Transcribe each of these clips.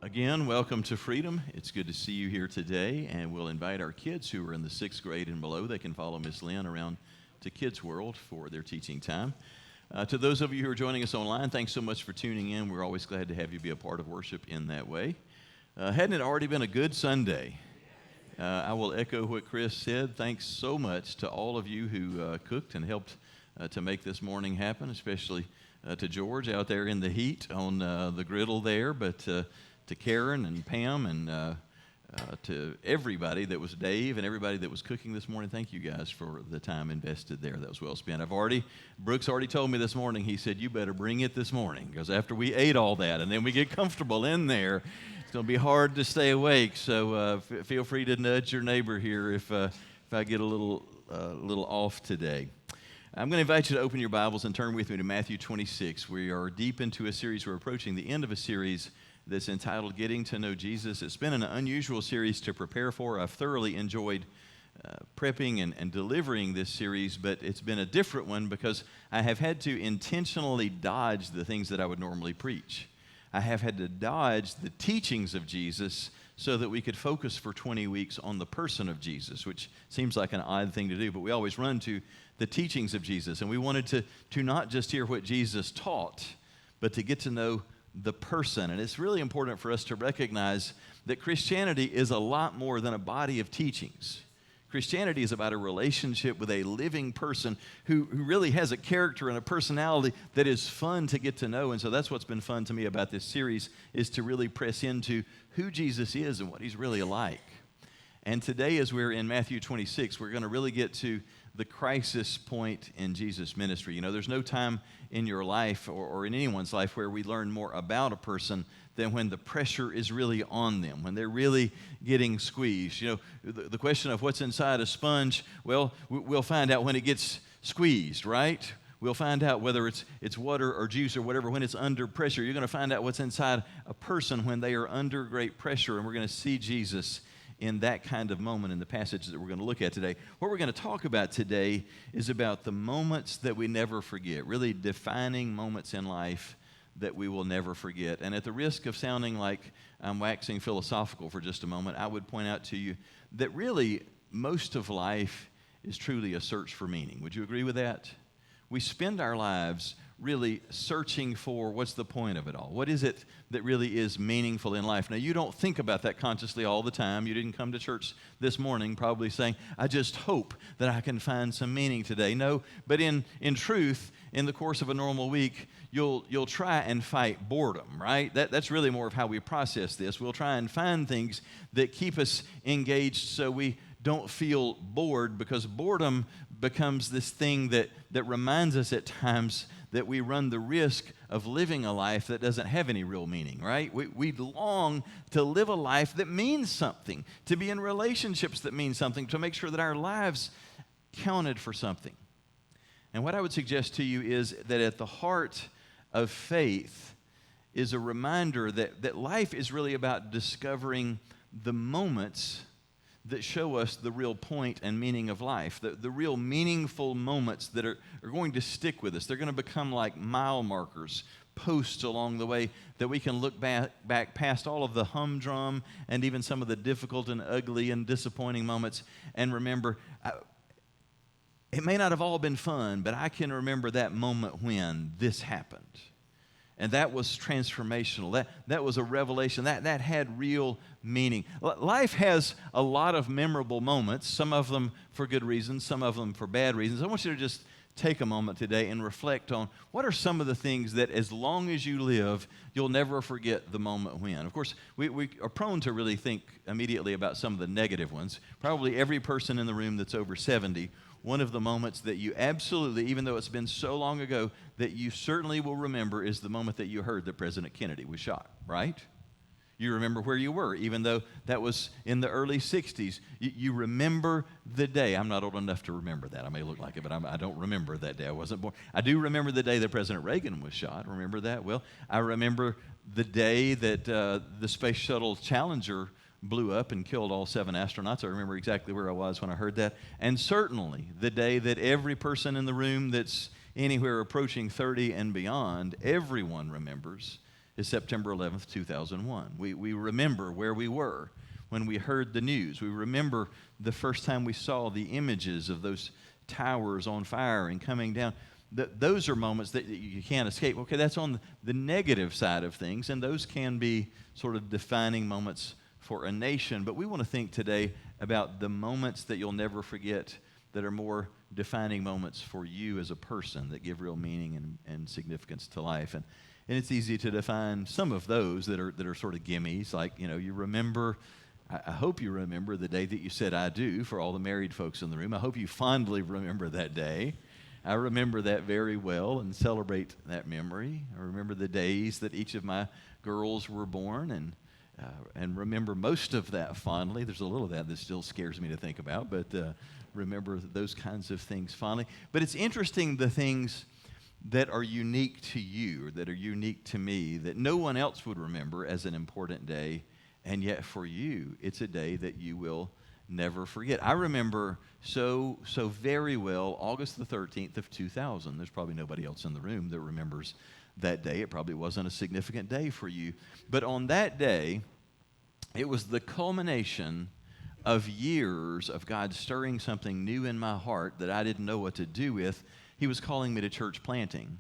Again, welcome to Freedom. It's good to see you here today, and we'll invite our kids who are in the 6th grade and below. They can follow Miss Lynn around to Kids World for their teaching time. To those of you who are joining us online, thanks so much for tuning in. We're always glad to have you be a part of worship in that way. Hadn't it already been a good Sunday? I will echo what Chris said. Thanks so much to all of you who cooked and helped to make this morning happen, especially to George out there in the heat on the griddle there, but to Karen and Pam and to everybody that was Dave and everybody that was cooking this morning. Thank you guys for the time invested there. That was well spent. Brooks already told me this morning, he said, you better bring it this morning, because after we ate all that and then we get comfortable in there, it's going to be hard to stay awake. So feel free to nudge your neighbor here if I get a little off today. I'm going to invite you to open your Bibles and turn with me to Matthew 26. We are deep into a series. We're approaching the end of a series that's entitled Getting to Know Jesus. It's been an unusual series to prepare for. I've thoroughly enjoyed prepping and delivering this series, but it's been a different one because I have had to intentionally dodge the things that I would normally preach. I have had to dodge the teachings of Jesus so that we could focus for 20 weeks on the person of Jesus, which seems like an odd thing to do, but we always run to the teachings of Jesus. And we wanted to not just hear what Jesus taught, but to get to know the person. And it's really important for us to recognize that Christianity is a lot more than a body of teachings. Christianity is about a relationship with a living person who really has a character and a personality that is fun to get to know. And so that's what's been fun to me about this series, is to really press into who Jesus is and what he's really like. And today, as we're in Matthew 26, we're going to really get to the crisis point in Jesus' ministry. You know, there's no time in your life or in anyone's life where we learn more about a person than when the pressure is really on them, when they're really getting squeezed. You know, the question of what's inside a sponge, well, we'll find out when it gets squeezed, right? We'll find out whether it's water or juice or whatever when it's under pressure. You're going to find out what's inside a person when they are under great pressure, and we're going to see Jesus in that kind of moment in the passage that we're going to look at today. What we're going to talk about today is about the moments that we never forget, really defining moments in life that we will never forget. And at the risk of sounding like I'm waxing philosophical for just a moment, I would point out to you that really most of life is truly a search for meaning. Would you agree with that? We spend our lives really searching for what's the point of it all. What is it that really is meaningful in life? Now, you don't think about that consciously all the time. You didn't come to church this morning probably saying, I just hope that I can find some meaning today. No, but in truth, in the course of a normal week, you'll try and fight boredom, right? That's really more of how we process this. We'll try and find things that keep us engaged so we don't feel bored, because boredom becomes this thing that reminds us at times that we run the risk of living a life that doesn't have any real meaning, right? We long to live a life that means something, to be in relationships that mean something, to make sure that our lives counted for something. And what I would suggest to you is that at the heart of faith is a reminder that life is really about discovering the moments that show us the real point and meaning of life, the real meaningful moments that are going to stick with us. They're going to become like mile markers, posts along the way that we can look back past all of the humdrum and even some of the difficult and ugly and disappointing moments and remember, it may not have all been fun, but I can remember that moment when this happened. And that was transformational. That was a revelation. That had real meaning. Life has a lot of memorable moments, some of them for good reasons, some of them for bad reasons. I want you to just take a moment today and reflect on what are some of the things that as long as you live, you'll never forget the moment when. Of course, we are prone to really think immediately about some of the negative ones. Probably every person in the room that's over 70, one of the moments that you absolutely, even though it's been so long ago, that you certainly will remember is the moment that you heard that President Kennedy was shot, right? You remember where you were, even though that was in the early 60s. You remember the day. I'm not old enough to remember that. I may look like it, but I don't remember that day. I wasn't born. I do remember the day that President Reagan was shot. Remember that? Well, I remember the day that the Space Shuttle Challenger blew up and killed all 7 astronauts. I remember exactly where I was when I heard that. And certainly the day that every person in the room that's anywhere approaching 30 and beyond, everyone remembers, is September 11th, 2001. We remember where we were when we heard the news. We remember the first time we saw the images of those towers on fire and coming down. Those are moments that you can't escape. Okay, that's on the negative side of things, and those can be sort of defining moments for a nation. But we want to think today about the moments that you'll never forget that are more defining moments for you as a person that give real meaning and significance to life. And it's easy to define some of those that are sort of gimmies, like, you remember, I hope you remember the day that you said I do for all the married folks in the room. I hope you fondly remember that day. I remember that very well and celebrate that memory. I remember the days that each of my girls were born and remember most of that fondly. There's a little of that still scares me to think about, but remember those kinds of things fondly. But it's interesting, the things that are unique to you or that are unique to me that no one else would remember as an important day, and yet for you, it's a day that you will never forget. I remember so very well August the 13th of 2000. There's probably nobody else in the room that remembers that day. It probably wasn't a significant day for you. But on that day, it was the culmination of years of God stirring something new in my heart that I didn't know what to do with. He was calling me to church planting.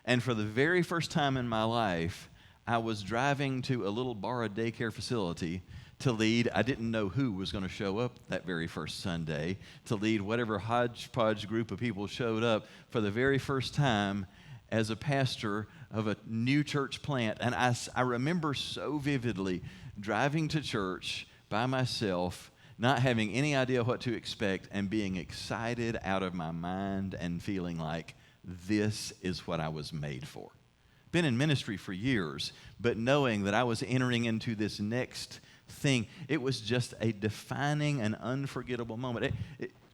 And for the very first time in my life, I was driving to a little borrowed daycare facility to lead. I didn't know who was going to show up that very first Sunday, to lead whatever hodgepodge group of people showed up for the very first time as a pastor of a new church plant. And I remember so vividly driving to church by myself, not having any idea what to expect, and being excited out of my mind and feeling like this is what I was made for. Been in ministry for years, but knowing that I was entering into this next thing, it was just a defining and unforgettable moment.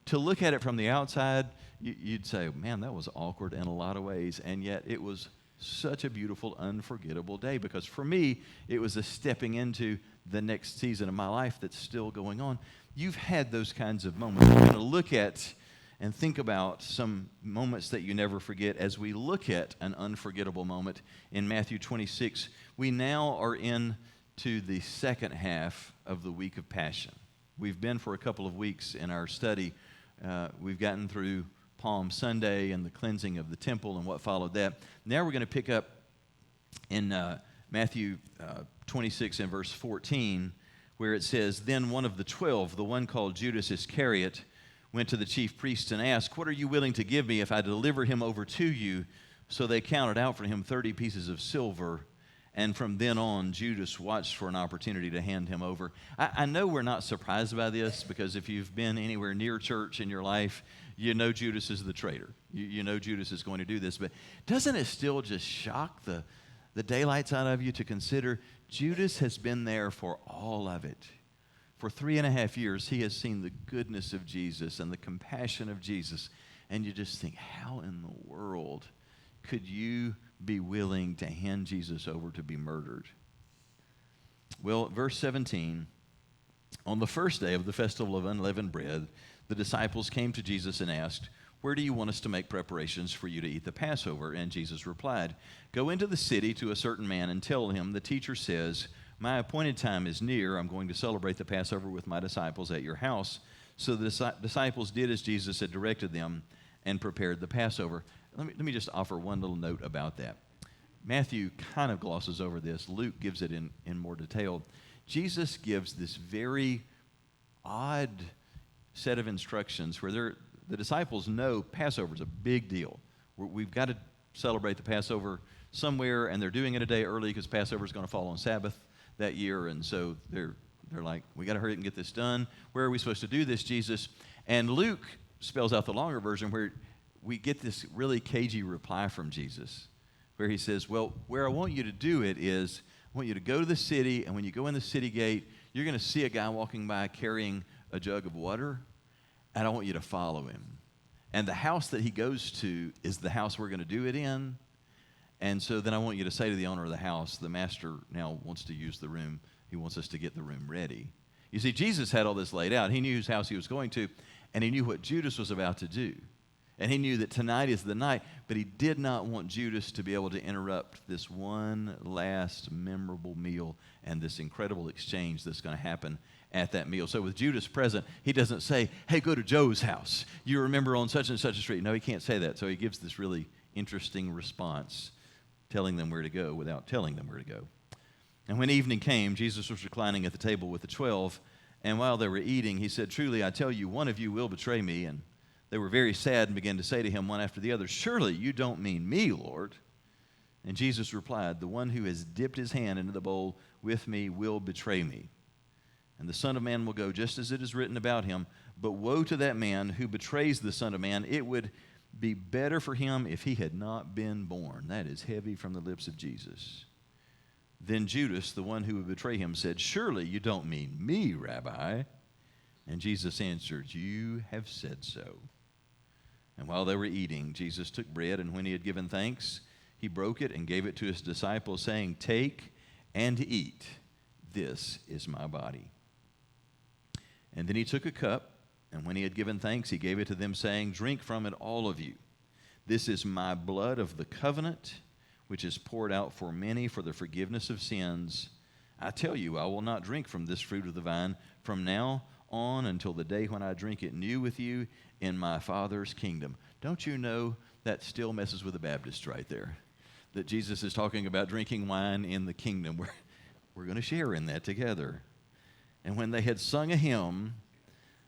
To look at it from the outside, you'd say, man, that was awkward in a lot of ways, and yet it was such a beautiful, unforgettable day, because for me, it was a stepping into the next season of my life that's still going on. You've had those kinds of moments. We're going to look at and think about some moments that you never forget as we look at an unforgettable moment in Matthew 26. We now are into the second half of the week of Passion. We've been for a couple of weeks in our study. We've gotten through Palm Sunday and the cleansing of the temple and what followed that. Now we're going to pick up in Matthew 26 and verse 14, where it says, "Then one of the 12, the one called Judas Iscariot, went to the chief priests and asked, 'What are you willing to give me if I deliver him over to you?' So they counted out for him 30 pieces of silver. And from then on, Judas watched for an opportunity to hand him over." I know we're not surprised by this, because if you've been anywhere near church in your life, you know Judas is the traitor. You know Judas is going to do this. But doesn't it still just shock the daylights out of you to consider Judas has been there for all of it? For 3.5 years, he has seen the goodness of Jesus and the compassion of Jesus. And you just think, how in the world could you be willing to hand Jesus over to be murdered? Well, verse 17, "On the first day of the festival of unleavened bread, the disciples came to Jesus and asked, 'Where do you want us to make preparations for you to eat the Passover?' And Jesus replied, 'Go into the city to a certain man and tell him, the teacher says, my appointed time is near. I'm going to celebrate the Passover with my disciples at your house.' So the disciples did as Jesus had directed them and prepared the Passover." Let me just offer one little note about that. Matthew kind of glosses over this. Luke gives it in more detail. Jesus gives this very odd set of instructions where the disciples know Passover is a big deal. We've got to celebrate the Passover somewhere, and they're doing it a day early because Passover is going to fall on Sabbath that year, and so they're like, we got to hurry up and get this done. Where are we supposed to do this, Jesus? And Luke spells out the longer version where we get this really cagey reply from Jesus, where he says, well, where I want you to do it is, I want you to go to the city, and when you go in the city gate, you're going to see a guy walking by carrying a jug of water, and I want you to follow him. And the house that he goes to is the house we're going to do it in. And so then I want you to say to the owner of the house, the master now wants to use the room. He wants us to get the room ready. You see, Jesus had all this laid out. He knew whose house he was going to, and he knew what Judas was about to do. And he knew that tonight is the night, but he did not want Judas to be able to interrupt this one last memorable meal and this incredible exchange that's going to happen at that meal. So with Judas present, he doesn't say, hey, go to Joe's house. You remember on such and such a street. No, he can't say that. So he gives this really interesting response, telling them where to go without telling them where to go. And when evening came, Jesus was reclining at the table with the 12, and while they were eating, he said, truly, I tell you, one of you will betray me. And they were very sad and began to say to him one after the other, surely you don't mean me, Lord. And Jesus replied, the one who has dipped his hand into the bowl with me will betray me. And the Son of Man will go just as it is written about him. But woe to that man who betrays the Son of Man. It would be better for him if he had not been born. That is heavy from the lips of Jesus. Then Judas, the one who would betray him, said, surely you don't mean me, Rabbi. And Jesus answered, you have said so. And while they were eating, Jesus took bread, and when he had given thanks, he broke it and gave it to his disciples, saying, take and eat. This is my body. And then he took a cup, and when he had given thanks, he gave it to them, saying, drink from it, all of you. This is my blood of the covenant, which is poured out for many for the forgiveness of sins. I tell you, I will not drink from this fruit of the vine from now on until the day when I drink it new with you in my Father's kingdom. Don't you know that still messes with the Baptists right there? That Jesus is talking about drinking wine in the kingdom. We're going to share in that together. And when they had sung a hymn,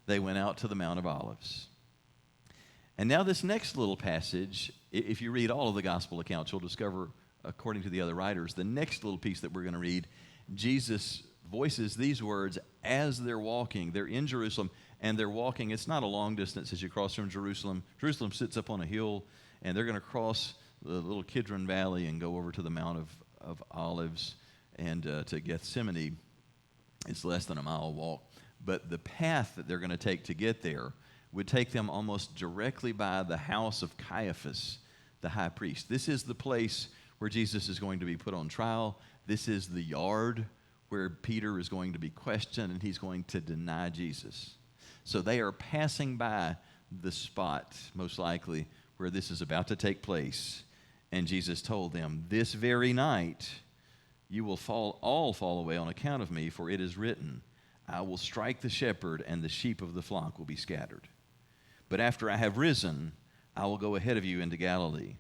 they went out to the Mount of Olives. And now this next little passage, if you read all of the gospel accounts, you'll discover, according to the other writers, the next little piece that we're going to read, Jesus voices these words as they're walking. They're in Jerusalem, and they're walking. It's not a long distance as you cross from Jerusalem. Jerusalem sits up on a hill, and they're going to cross the little Kidron Valley and go over to the Mount of Olives and to Gethsemane. It's less than a mile walk. But the path that they're going to take to get there would take them almost directly by the house of Caiaphas, the high priest. This is the place where Jesus is going to be put on trial. This is the yard where Peter is going to be questioned, and he's going to deny Jesus. So they are passing by the spot, most likely, where this is about to take place. And Jesus told them, this very night you will all fall away on account of me, for it is written, I will strike the shepherd, and the sheep of the flock will be scattered. But after I have risen, I will go ahead of you into Galilee.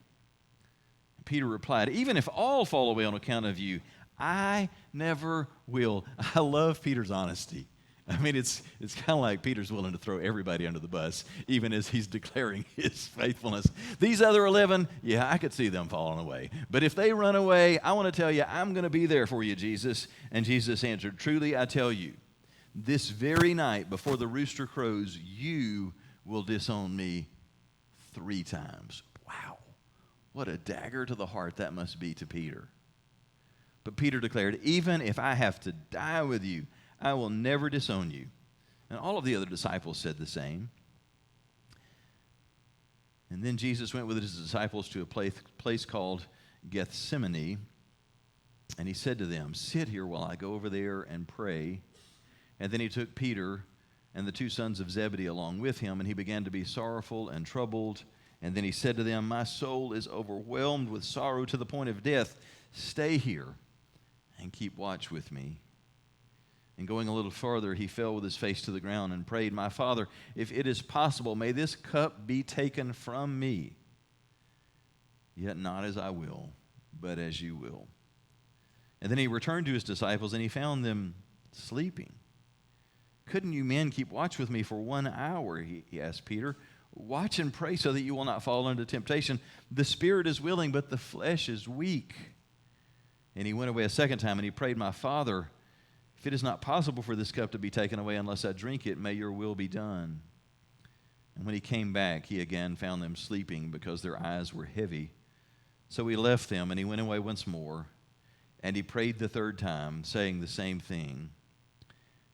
Peter replied, even if all fall away on account of you, I never will. I love Peter's honesty. I mean, it's kind of like Peter's willing to throw everybody under the bus, even as he's declaring his faithfulness. These other 11, yeah, I could see them falling away. But if they run away, I want to tell you, I'm going to be there for you, Jesus. And Jesus answered, truly I tell you, this very night before the rooster crows, you will disown me 3 times. Wow. What a dagger to the heart that must be to Peter. But Peter declared, even if I have to die with you, I will never disown you. And all of the other disciples said the same. And then Jesus went with his disciples to a place called Gethsemane. And he said to them, sit here while I go over there and pray. And then he took Peter and the 2 sons of Zebedee along with him, and he began to be sorrowful and troubled. And then he said to them, my soul is overwhelmed with sorrow to the point of death. Stay here and keep watch with me. And going a little farther, he fell with his face to the ground and prayed, my Father, if it is possible, may this cup be taken from me. Yet not as I will, but as you will. And then he returned to his disciples, and he found them sleeping. Couldn't you men keep watch with me for 1 hour? He asked Peter. Watch and pray so that you will not fall into temptation. The spirit is willing, but the flesh is weak. And he went away a second time, and he prayed, my Father, if it is not possible for this cup to be taken away unless I drink it, may your will be done. And when he came back, he again found them sleeping because their eyes were heavy. So he left them, and he went away once more. And he prayed the 3rd time, saying the same thing.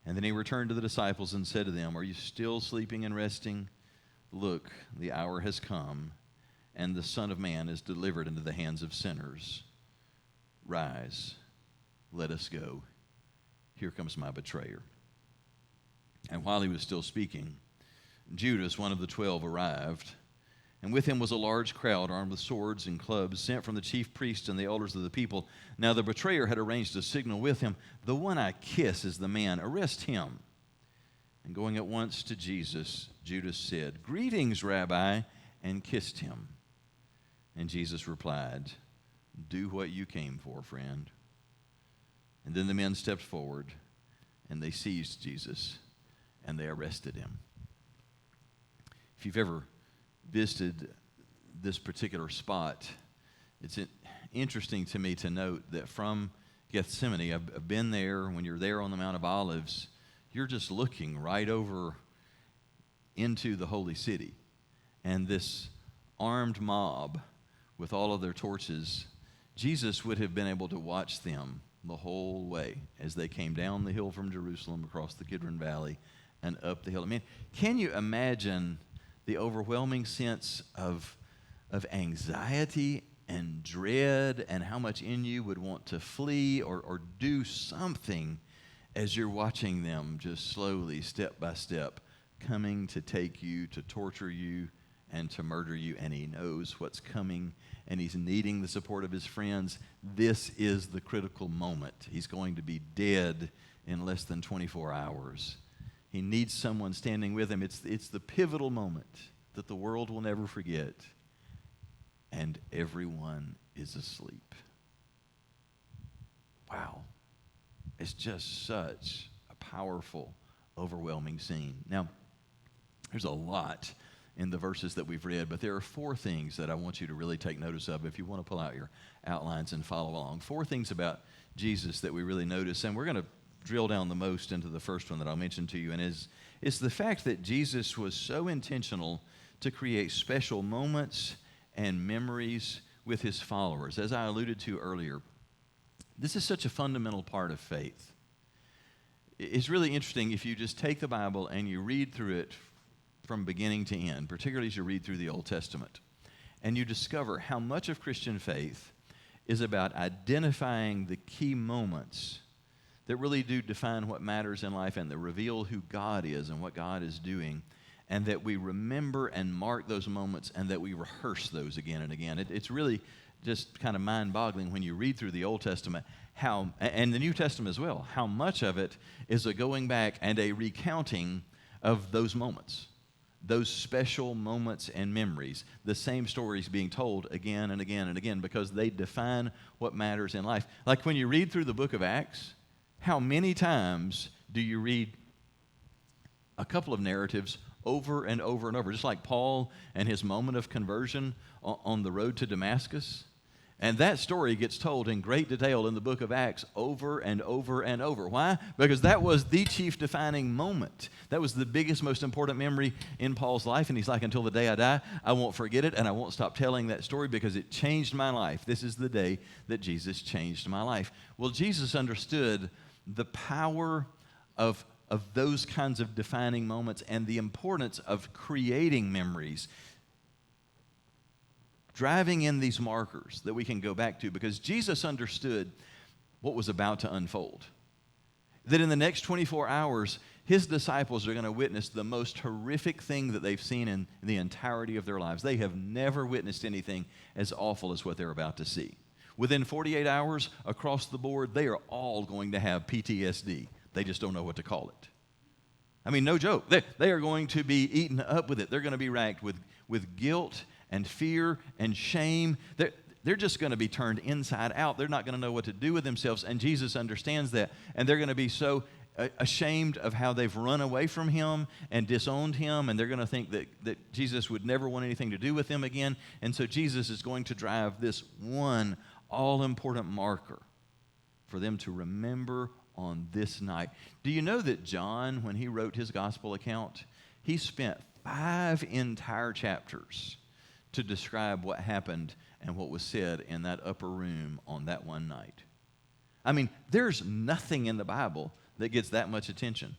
And then he returned to the disciples and said to them, are you still sleeping and resting? Look, the hour has come, and the Son of Man is delivered into the hands of sinners. Rise, let us go. Here comes my betrayer. And while he was still speaking, Judas, one of the 12, arrived. And with him was a large crowd armed with swords and clubs, sent from the chief priests and the elders of the people. Now the betrayer had arranged a signal with him. "The one I kiss is the man. Arrest him." And going at once to Jesus, Judas said, "Greetings, Rabbi," and kissed him. And Jesus replied, "Do what you came for, friend." And then the men stepped forward, and they seized Jesus, and they arrested him. If you've ever visited this particular spot, it's interesting to me to note that from Gethsemane, I've been there, when you're there on the Mount of Olives, you're just looking right over into the holy city. And this armed mob with all of their torches, Jesus would have been able to watch them the whole way as they came down the hill from Jerusalem, across the Kidron Valley, and up the hill. I mean, can you imagine the overwhelming sense of anxiety and dread, and how much in you would want to flee or do something as you're watching them just slowly, step by step, coming to take you, to torture you, and to murder you? And he knows what's coming, and he's needing the support of his friends. This is the critical moment. He's going to be dead in less than 24 hours. He needs someone standing with him. It's the pivotal moment that the world will never forget. And everyone is asleep. Wow. It's just such a powerful, overwhelming scene. Now, there's a lot in the verses that we've read, but there are 4 things that I want you to really take notice of if you want to pull out your outlines and follow along. 4 things about Jesus that we really notice, and we're going to drill down the most into the first one that I'll mention to you, and it's the fact that Jesus was so intentional to create special moments and memories with his followers. As I alluded to earlier, this is such a fundamental part of faith. It's really interesting if you just take the Bible and you read through it from beginning to end, particularly as you read through the Old Testament, and you discover how much of Christian faith is about identifying the key moments that really do define what matters in life and that reveal who God is and what God is doing, and that we remember and mark those moments and that we rehearse those again and again. It's really just kind of mind-boggling when you read through the Old Testament, and the New Testament as well, how much of it is a going back and a recounting of those moments, those special moments and memories, the same stories being told again and again and again, because they define what matters in life. Like when you read through the book of Acts, how many times do you read a couple of narratives over and over and over, just like Paul and his moment of conversion on the road to Damascus? And that story gets told in great detail in the book of Acts over and over and over. Why? Because that was the chief defining moment. That was the biggest, most important memory in Paul's life. And he's like, until the day I die, I won't forget it, and I won't stop telling that story because it changed my life. This is the day that Jesus changed my life. Well, Jesus understood the power of those kinds of defining moments and the importance of creating memories, driving in these markers that we can go back to, because Jesus understood what was about to unfold. That in the next 24 hours, his disciples are going to witness the most horrific thing that they've seen in the entirety of their lives. They have never witnessed anything as awful as what they're about to see. Within 48 hours, across the board, they are all going to have PTSD. They just don't know what to call it. I mean, no joke. They are going to be eaten up with it. They're going to be racked with guilt and fear and shame. They're just going to be turned inside out. They're not going to know what to do with themselves, and Jesus understands that. And they're going to be so ashamed of how they've run away from him and disowned him, and they're going to think that Jesus would never want anything to do with them again. And so Jesus is going to drive this one all-important marker for them to remember on this night. Do you know that John, when he wrote his gospel account, he spent 5 entire chapters to describe what happened and what was said in that upper room on that one night? I mean, there's nothing in the Bible that gets that much attention.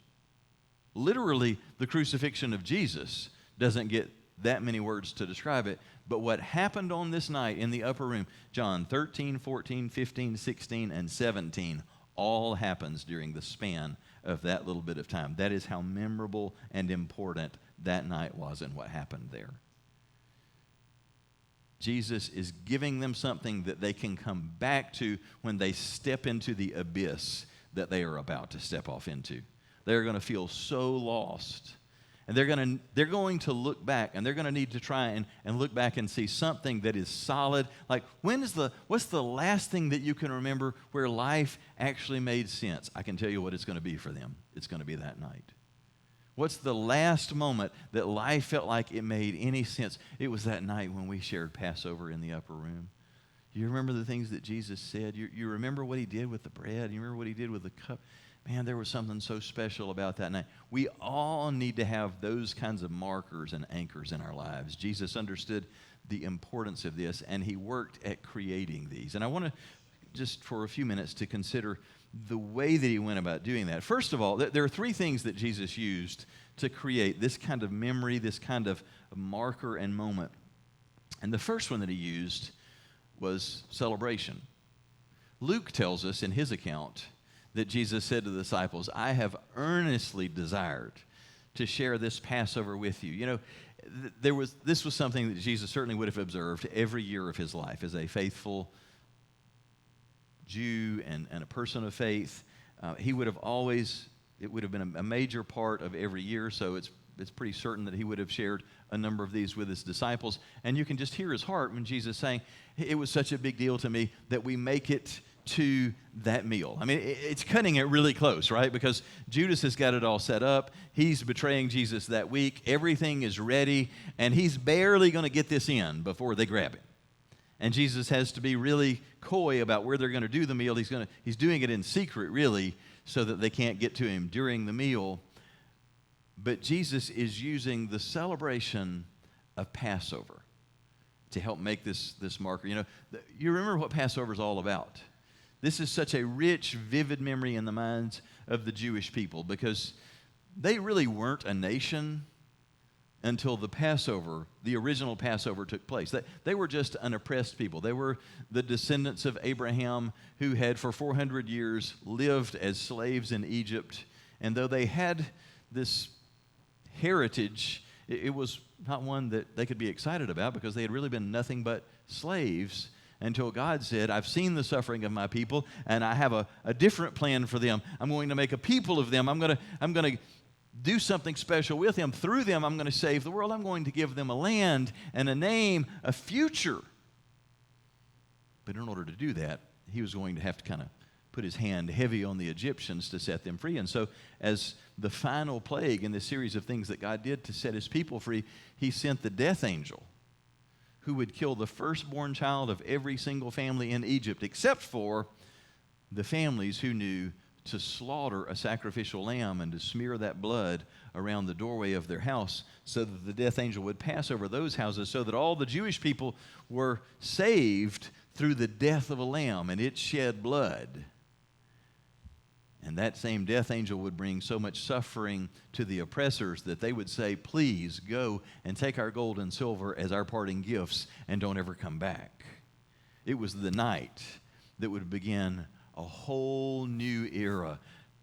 Literally, the crucifixion of Jesus doesn't get that many words to describe it, but what happened on this night in the upper room, John 13, 14, 15, 16, and 17, all happens during the span of that little bit of time. That is how memorable and important that night was and what happened there. Jesus is giving them something that they can come back to when they step into the abyss that they are about to step off into. They're going to feel so lost. And they're going to look back, and they're going to need to try and look back and see something that is solid. Like, what's the last thing that you can remember where life actually made sense? I can tell you what it's going to be for them. It's going to be that night. What's the last moment that life felt like it made any sense? It was that night when we shared Passover in the upper room. You remember the things that Jesus said? You remember what he did with the bread? You remember what he did with the cup? Man, there was something so special about that night. We all need to have those kinds of markers and anchors in our lives. Jesus understood the importance of this, and he worked at creating these. And I want to just for a few minutes to consider the way that he went about doing that. First of all, there are three things that Jesus used to create this kind of memory, this kind of marker and moment. And the first one that he used was celebration. Luke tells us in his account that Jesus said to the disciples, I have earnestly desired to share this Passover with you. You know, this was something that Jesus certainly would have observed every year of his life as a faithful Jew and a person of faith. He would have always, it would have been a major part of every year, so it's pretty certain that he would have shared a number of these with his disciples. And you can just hear his heart when Jesus is saying, it was such a big deal to me that we make it to that meal. I mean, it's cutting it really close, right? Because Judas has got it all set up. He's betraying Jesus that week. Everything is ready, and he's barely going to get this in before they grab him. And Jesus has to be really coy about where they're going to do the meal. He's doing it in secret, really, so that they can't get to him during the meal. But Jesus is using the celebration of Passover to help make this marker. You know, you remember what Passover is all about. This is such a rich, vivid memory in the minds of the Jewish people because they really weren't a nation until the Passover, the original Passover, took place. They were just an oppressed people. They were the descendants of Abraham who had for 400 years lived as slaves in Egypt. And though they had this heritage, it was not one that they could be excited about because they had really been nothing but slaves until God said, I've seen the suffering of my people, and I have a different plan for them. I'm going to make a people of them. I'm going to do something special with them. Through them, I'm going to save the world. I'm going to give them a land and a name, a future. But in order to do that, he was going to have to kind of put his hand heavy on the Egyptians to set them free. And so as the final plague in this series of things that God did to set his people free, he sent the death angel who would kill the firstborn child of every single family in Egypt, except for the families who knew to slaughter a sacrificial lamb and to smear that blood around the doorway of their house so that the death angel would pass over those houses so that all the Jewish people were saved through the death of a lamb, and it shed blood. And that same death angel would bring so much suffering to the oppressors that they would say, please go and take our gold and silver as our parting gifts and don't ever come back. It was the night that would begin a whole new era,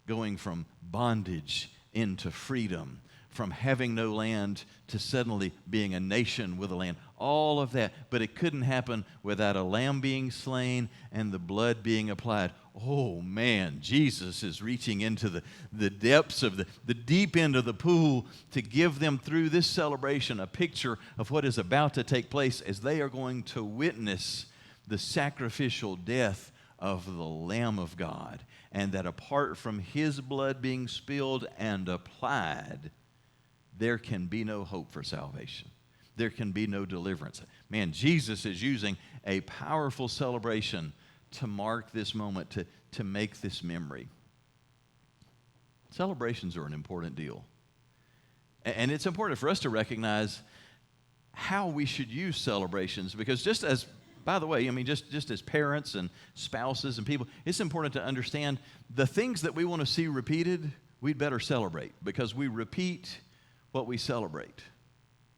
going from bondage into freedom, from having no land to suddenly being a nation with a land. All of that. But it couldn't happen without a lamb being slain and the blood being applied. Oh man, Jesus is reaching into the depths of the deep end of the pool to give them through this celebration a picture of what is about to take place as they are going to witness the sacrificial death of the Lamb of God. And that apart from his blood being spilled and applied, there can be no hope for salvation. There can be no deliverance. Man, Jesus is using a powerful celebration to mark this moment, to make this memory. Celebrations are an important deal. And it's important for us to recognize how we should use celebrations, because just as, by the way, I mean, just as parents and spouses and people, it's important to understand the things that we want to see repeated, we'd better celebrate, because we repeat what we celebrate.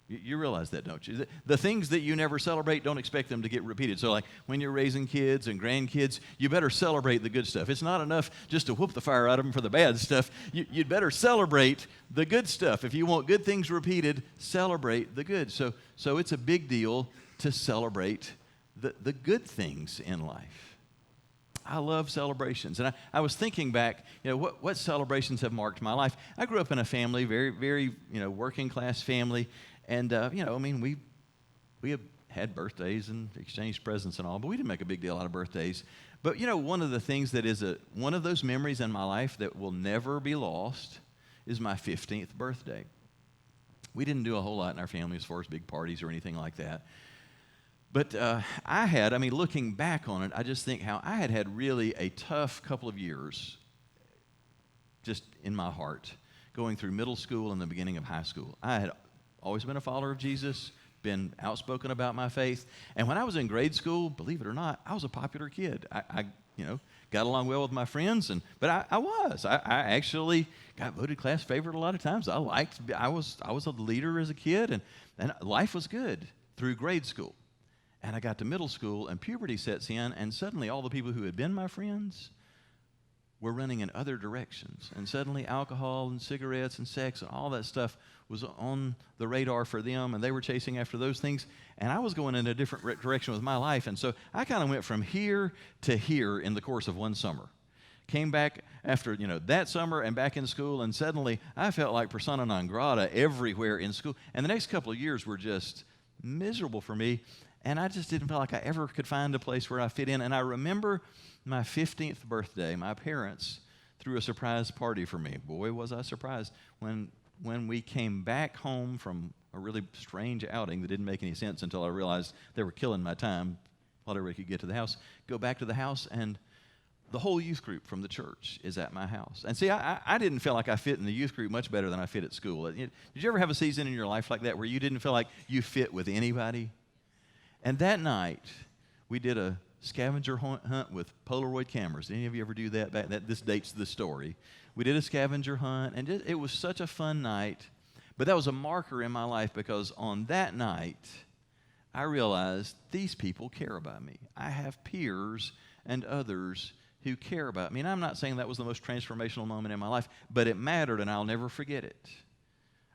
You realize that, don't you? The things that you never celebrate, don't expect them to get repeated. So like when you're raising kids and grandkids, you better celebrate the good stuff. It's not enough just to whoop the fire out of them for the bad stuff. You'd better celebrate the good stuff. If you want good things repeated, celebrate the good. So it's a big deal to celebrate the good things in life. I love celebrations. And I was thinking back, what celebrations have marked my life? I grew up in a family, very, very, working class family. And, we had birthdays and exchanged presents and all, but we didn't make a big deal out of birthdays. But, one of the things that is one of those memories in my life that will never be lost is my 15th birthday. We didn't do a whole lot in our family as far as big parties or anything like that. But looking back on it, I just think how I had really a tough couple of years just in my heart, going through middle school and the beginning of high school. I had always been a follower of Jesus, been outspoken about my faith. And when I was in grade school, believe it or not, I was a popular kid. I got along well with my friends, but I actually got voted class favorite a lot of times. I was a leader as a kid, and life was good through grade school. And I got to middle school, and puberty sets in, and suddenly all the people who had been my friends were running in other directions. And suddenly alcohol and cigarettes and sex and all that stuff was on the radar for them, and they were chasing after those things. And I was going in a different direction with my life. And so I kind of went from here to here in the course of one summer. Came back after, that summer and back in school, and suddenly I felt like persona non grata everywhere in school. And the next couple of years were just miserable for me. And I just didn't feel like I ever could find a place where I fit in. And I remember my 15th birthday, my parents threw a surprise party for me. Boy, was I surprised when we came back home from a really strange outing that didn't make any sense until I realized they were killing my time while everybody could get to the house. Go back to the house, and the whole youth group from the church is at my house. And see, I didn't feel like I fit in the youth group much better than I fit at school. Did you ever have a season in your life like that where you didn't feel like you fit with anybody? And that night, we did a scavenger hunt with Polaroid cameras. Any of you ever do that? This dates the story. We did a scavenger hunt, and it was such a fun night. But that was a marker in my life, because on that night, I realized these people care about me. I have peers and others who care about me. And I'm not saying that was the most transformational moment in my life, but it mattered, and I'll never forget it.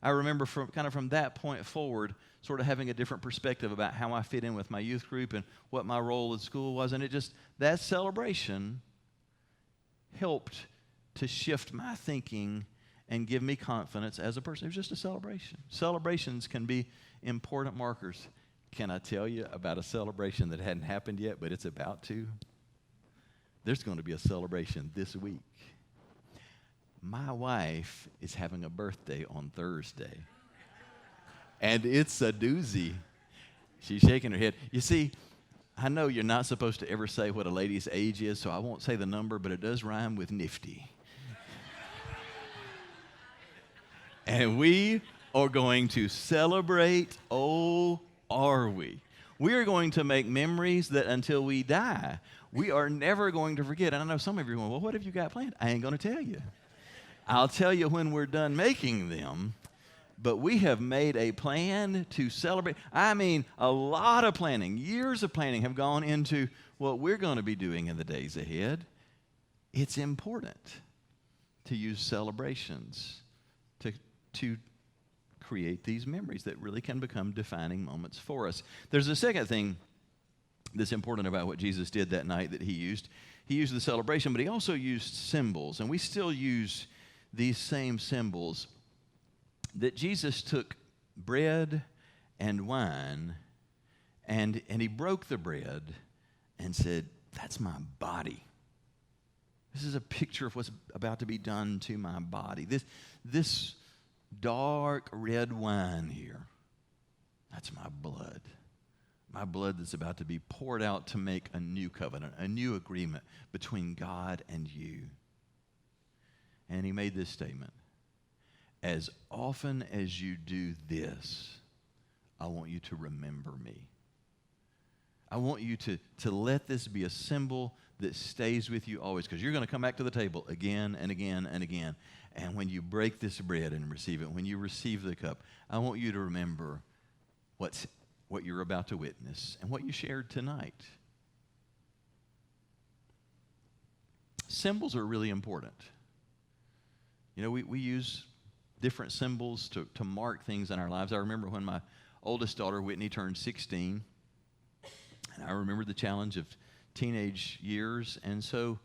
I remember from that point forward, sort of having a different perspective about how I fit in with my youth group and what my role at school was. And that celebration helped to shift my thinking and give me confidence as a person. It was just a celebration. Celebrations can be important markers. Can I tell you about a celebration that hadn't happened yet, but it's about to? There's going to be a celebration this week. My wife is having a birthday on Thursday. And it's a doozy. She's shaking her head. You see, I know you're not supposed to ever say what a lady's age is, so I won't say the number, but it does rhyme with nifty. And we are going to celebrate, oh, are we? We are going to make memories that until we die, we are never going to forget. And I know some of you are going, well, what have you got planned? I ain't going to tell you. I'll tell you when we're done making them. But we have made a plan to celebrate. I mean, a lot of planning, years of planning have gone into what we're going to be doing in the days ahead. It's important to use celebrations to create these memories that really can become defining moments for us. There's a second thing that's important about what Jesus did that night that he used. He used the celebration, but he also used symbols. And we still use these same symbols. That Jesus took bread and wine, and he broke the bread and said, that's my body. This is a picture of what's about to be done to my body. This dark red wine here, that's my blood. My blood that's about to be poured out to make a new covenant, a new agreement between God and you. And he made this statement. As often as you do this, I want you to remember me. I want you to let this be a symbol that stays with you always, because you're going to come back to the table again and again and again. And when you break this bread and receive it, when you receive the cup, I want you to remember what you're about to witness and what you shared tonight. Symbols are really important. We use different symbols to mark things in our lives. I remember when my oldest daughter, Whitney, turned 16, And I remember the challenge of teenage years, and so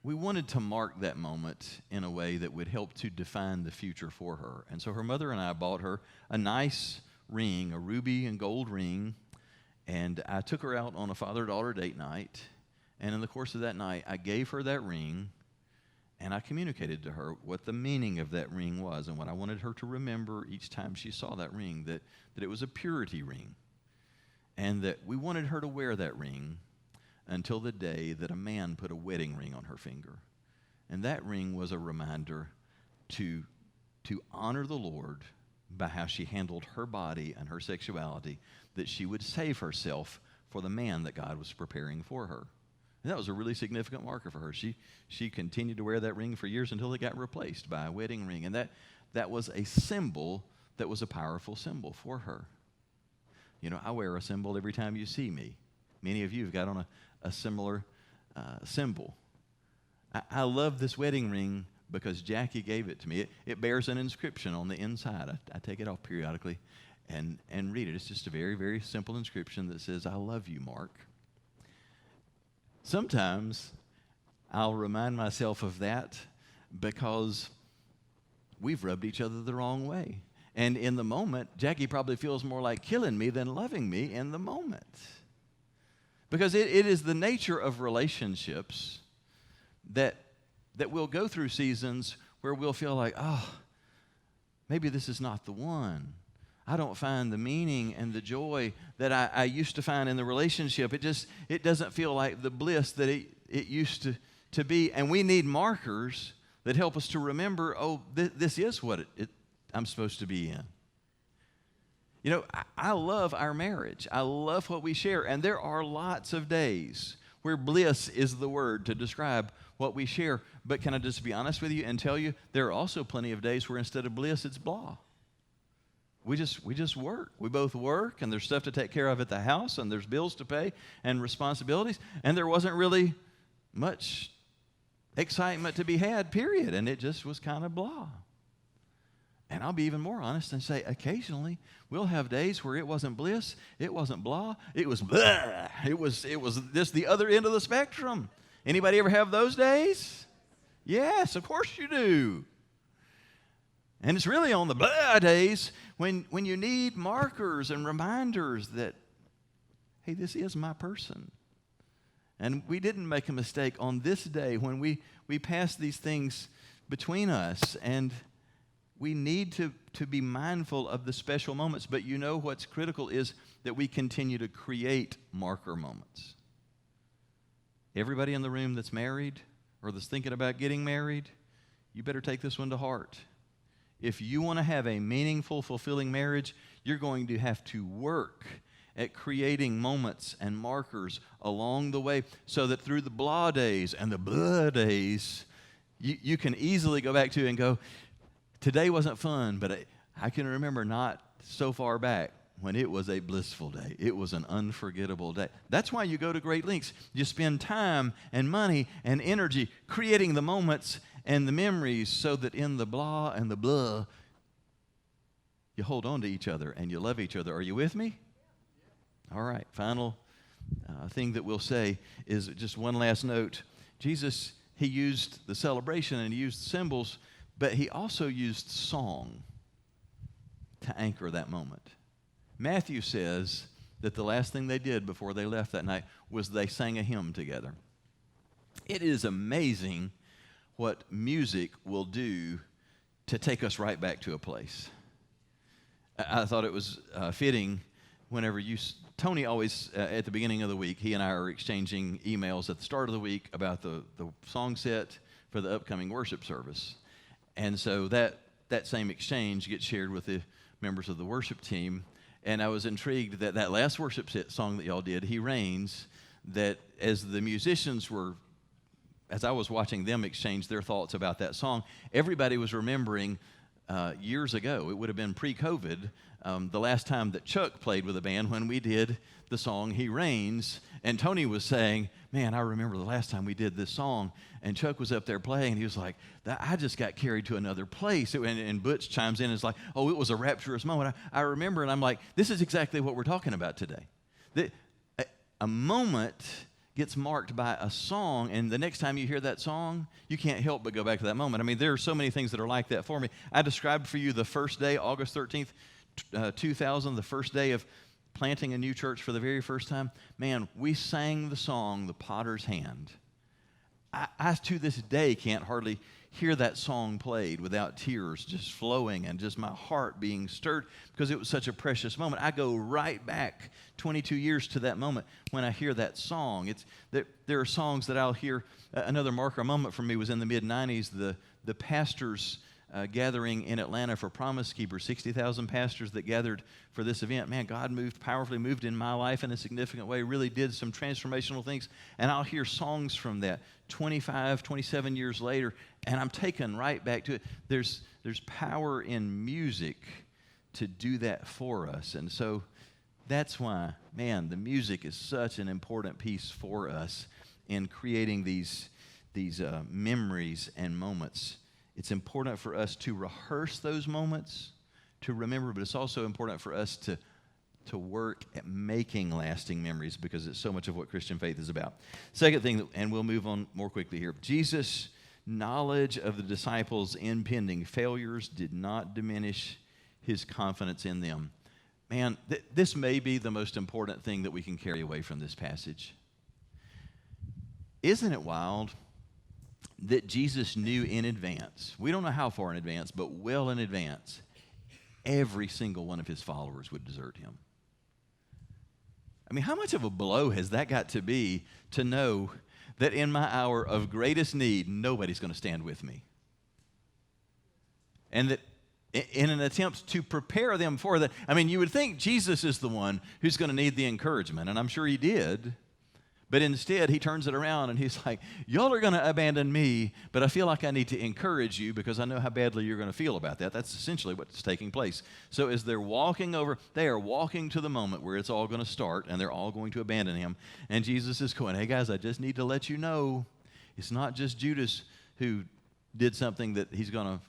we wanted to mark that moment in a way that would help to define the future for her. And so her mother and I bought her a nice ring, a ruby and gold ring, and I took her out on a father-daughter date night, and in the course of that night, I gave her that ring, and I communicated to her what the meaning of that ring was and what I wanted her to remember each time she saw that ring, that it was a purity ring, and that we wanted her to wear that ring until the day that a man put a wedding ring on her finger. And that ring was a reminder to honor the Lord by how she handled her body and her sexuality, that she would save herself for the man that God was preparing for her. And that was a really significant marker for her. She continued to wear that ring for years until it got replaced by a wedding ring. And that was a symbol that was a powerful symbol for her. You know, I wear a symbol every time you see me. Many of you have got on a similar symbol. I love this wedding ring because Jackie gave it to me. It bears an inscription on the inside. I take it off periodically and read it. It's just a very, very simple inscription that says, "I love you, Mark." Sometimes I'll remind myself of that because we've rubbed each other the wrong way. And in the moment, Jackie probably feels more like killing me than loving me in the moment. Because it is the nature of relationships that we'll go through seasons where we'll feel like, oh, maybe this is not the one. I don't find the meaning and the joy that I used to find in the relationship. It doesn't feel like the bliss that it used to be. And we need markers that help us to remember, oh, this is what I'm supposed to be in. You know, I love our marriage. I love what we share. And there are lots of days where bliss is the word to describe what we share. But can I just be honest with you and tell you, there are also plenty of days where instead of bliss, it's blah. We just work. We both work, and there's stuff to take care of at the house, and there's bills to pay and responsibilities. And there wasn't really much excitement to be had, period. And it just was kind of blah. And I'll be even more honest and say occasionally we'll have days where it wasn't bliss, it wasn't blah, it was blah. It was just the other end of the spectrum. Anybody ever have those days? Yes, of course you do. And it's really on the blah days when you need markers and reminders that, hey, this is my person. And we didn't make a mistake on this day when we passed these things between us, and we need to be mindful of the special moments. But you know what's critical is that we continue to create marker moments. Everybody in the room that's married or that's thinking about getting married, you better take this one to heart. If you want to have a meaningful, fulfilling marriage, you're going to have to work at creating moments and markers along the way so that through the blah days and the blah days, you can easily go back to and go, today wasn't fun, but I can remember not so far back when it was a blissful day. It was an unforgettable day. That's why you go to great lengths. You spend time and money and energy creating the moments and the memories so that in the blah and the blah, you hold on to each other and you love each other. Are you with me? All right. Final thing that we'll say is just one last note. Jesus, he used the celebration and he used symbols, but he also used song to anchor that moment. Matthew says that the last thing they did before they left that night was they sang a hymn together. It is amazing what music will do to take us right back to a place. I thought it was fitting whenever Tony always, at the beginning of the week, he and I are exchanging emails at the start of the week about the song set for the upcoming worship service. And so that same exchange gets shared with the members of the worship team. And I was intrigued that last worship song that y'all did, He Reigns, that as the musicians were, as I was watching them exchange their thoughts about that song, everybody was remembering years ago, it would have been pre-COVID, the last time that Chuck played with a band when we did the song He Reigns. And Tony was saying, man, I remember the last time we did this song. And Chuck was up there playing, and he was like, I just got carried to another place. And Butch chimes in and is like, oh, it was a rapturous moment. I remember, and I'm like, this is exactly what we're talking about today. a moment gets marked by a song, and the next time you hear that song, you can't help but go back to that moment. I mean, there are so many things that are like that for me. I described for you the first day, August 13th, 2000, the first day of planting a new church for the very first time. Man, we sang the song, The Potter's Hand. I to this day can't hardly hear that song played without tears just flowing and just my heart being stirred because it was such a precious moment. I go right back 22 years to that moment when I hear that song. There are songs that I'll hear. Another marker moment for me was in the mid-'90s, the pastors gathering in Atlanta for Promise Keepers, 60,000 pastors that gathered for this event. Man, God moved powerfully, moved in my life in a significant way, really did some transformational things. And I'll hear songs from that 25, 27 years later, and I'm taken right back to it. There's power in music to do that for us. And so that's why, man, the music is such an important piece for us in creating these memories and moments. It's important for us to rehearse those moments, to remember, but it's also important for us to work at making lasting memories because it's so much of what Christian faith is about. Second thing, and we'll move on more quickly here, Jesus' knowledge of the disciples' impending failures did not diminish his confidence in them. Man, this may be the most important thing that we can carry away from this passage. Isn't it wild that Jesus knew in advance, we don't know how far in advance, but well in advance, every single one of his followers would desert him? I mean, how much of a blow has that got to be to know that in my hour of greatest need, nobody's going to stand with me? And that in an attempt to prepare them for that, I mean, you would think Jesus is the one who's going to need the encouragement, and I'm sure he did. But instead, he turns it around and he's like, y'all are going to abandon me, but I feel like I need to encourage you because I know how badly you're going to feel about that. That's essentially what's taking place. So as they're walking over, they are walking to the moment where it's all going to start and they're all going to abandon him. And Jesus is going, hey guys, I just need to let you know, it's not just Judas who did something that he's going to